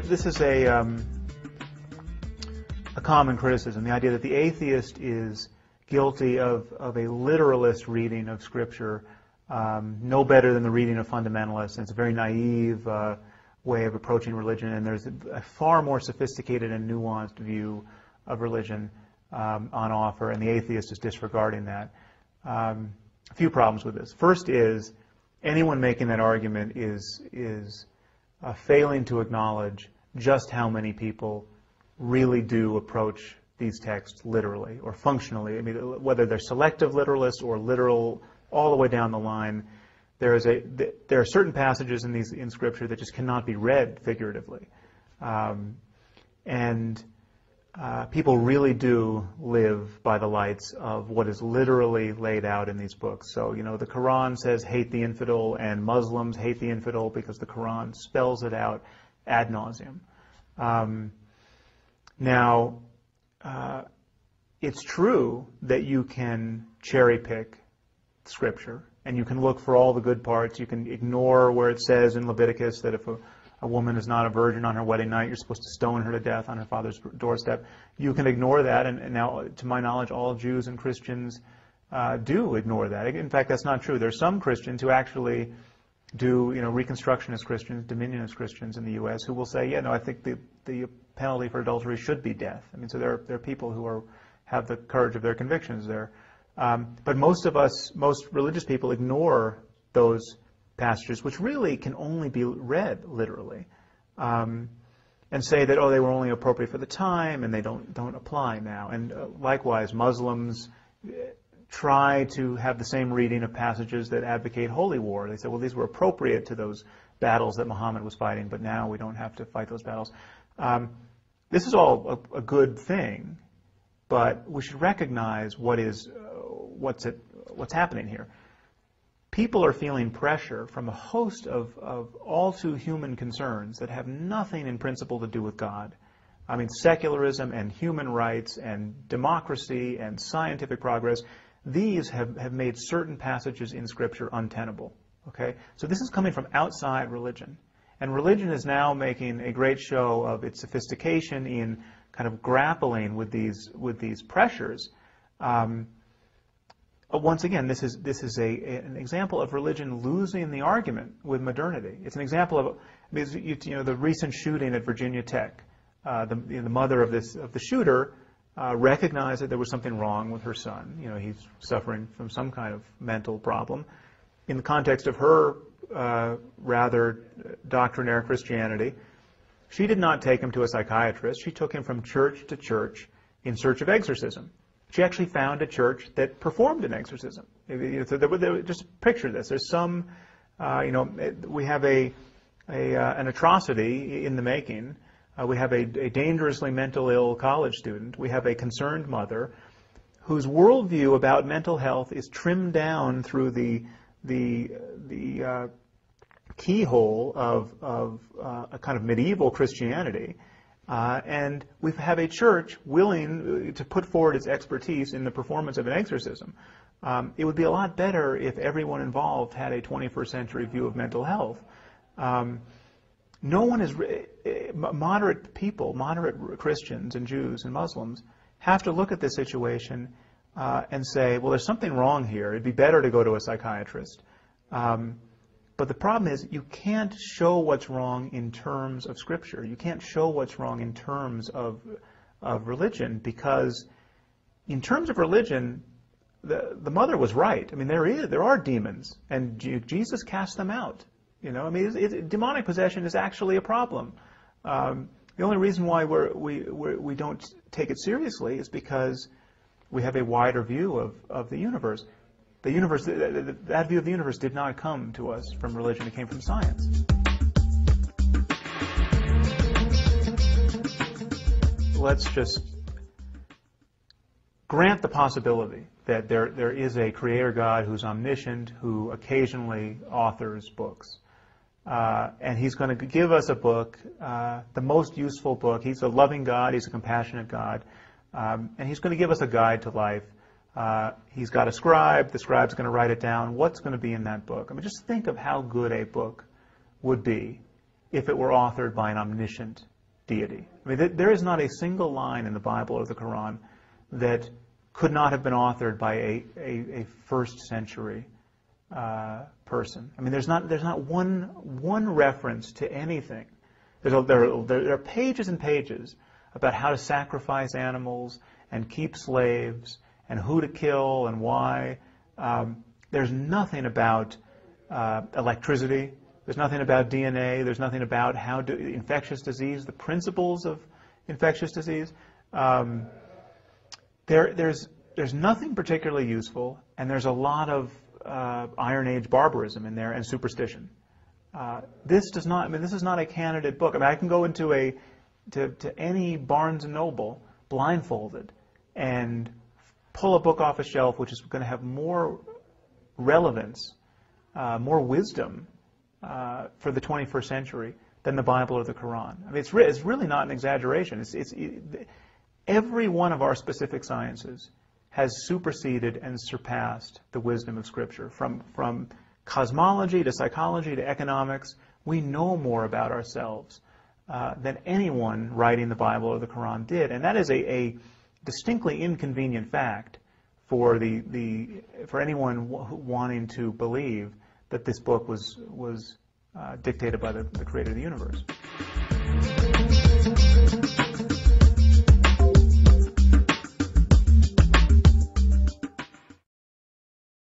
this is a common criticism, the idea that the atheist is guilty of a literalist reading of Scripture, no better than the reading of fundamentalists. And it's a very naive way of approaching religion, and there's a far more sophisticated and nuanced view of religion on offer, and the atheist is disregarding that. A few problems with this. First is, anyone making that argument is failing to acknowledge just how many people really do approach these texts literally or functionally. I mean, whether they're selective literalists or literal all the way down the line, there are certain passages in Scripture that just cannot be read figuratively, and people really do live by the lights of what is literally laid out in these books. So, the Quran says hate the infidel, and Muslims hate the infidel because the Quran spells it out ad nauseum. Now, it's true that you can cherry pick Scripture, and you can look for all the good parts. You can ignore where it says in Leviticus that if a woman is not a virgin on her wedding night, you're supposed to stone her to death on her father's doorstep. You can ignore that, and now, to my knowledge, all Jews and Christians do ignore that. In fact, that's not true. There's some Christians who actually do, Reconstructionist Christians, Dominionist Christians in the U.S. who will say, I think the penalty for adultery should be death. I mean, so there are people who have the courage of their convictions there. But most religious people ignore those passages, which really can only be read literally, and say that, they were only appropriate for the time, and they don't apply now. And likewise, Muslims try to have the same reading of passages that advocate holy war. They say, these were appropriate to those battles that Muhammad was fighting, but now we don't have to fight those battles. This is all a good thing, but we should recognize what's happening here. People are feeling pressure from a host of all too human concerns that have nothing in principle to do with God. I mean, secularism and human rights and democracy and scientific progress, these have made certain passages in Scripture untenable. Okay? So this is coming from outside religion. And religion is now making a great show of its sophistication in kind of grappling with these pressures. Once again, this is an example of religion losing the argument with modernity. It's an example of the recent shooting at Virginia Tech. The mother of the shooter recognized that there was something wrong with her son. He's suffering from some kind of mental problem. In the context of her rather doctrinaire Christianity, she did not take him to a psychiatrist. She took him from church to church in search of exorcism. She actually found a church that performed an exorcism. Just picture this. There's some, we have an atrocity in the making. We have a dangerously mentally ill college student. We have a concerned mother whose worldview about mental health is trimmed down through the keyhole of a kind of medieval Christianity. And we have a church willing to put forward its expertise in the performance of an exorcism. It would be a lot better if everyone involved had a 21st century view of mental health. No one is moderate people, moderate Christians and Jews and Muslims have to look at this situation and say, there's something wrong here. It'd be better to go to a psychiatrist. But the problem is you can't show what's wrong in terms of Scripture. You can't show what's wrong in terms of religion, because in terms of religion, the mother was right. I mean, there are demons, and Jesus cast them out. Demonic possession is actually a problem. The only reason why we don't take it seriously is because we have a wider view of the universe. The universe, that view of the universe did not come to us from religion. It came from science. Let's just grant the possibility that there is a creator God who's omniscient, who occasionally authors books. And he's going to give us a book, the most useful book. He's a loving God. He's a compassionate God. And he's going to give us a guide to life. He's got a scribe. The scribe's going to write it down. What's going to be in that book? I mean, just think of how good a book would be if it were authored by an omniscient deity. I mean, there is not a single line in the Bible or the Quran that could not have been authored by a first century person. I mean, there's not one reference to anything. There are pages and pages about how to sacrifice animals and keep slaves and who to kill and why. There's nothing about electricity. There's nothing about DNA. There's nothing about infectious disease, the principles of infectious disease. There's nothing particularly useful, and there's a lot of Iron Age barbarism in there and superstition. This is not a candidate book. I mean, I can go into to any Barnes and Noble blindfolded and pull a book off a shelf which is going to have more relevance, more wisdom for the 21st century than the Bible or the Quran. I mean, it's really not an exaggeration. Every one of our specific sciences has superseded and surpassed the wisdom of Scripture. From cosmology to psychology to economics, we know more about ourselves than anyone writing the Bible or the Quran did. And that is a distinctly inconvenient fact for anyone wanting to believe that this book was dictated by the creator of the universe.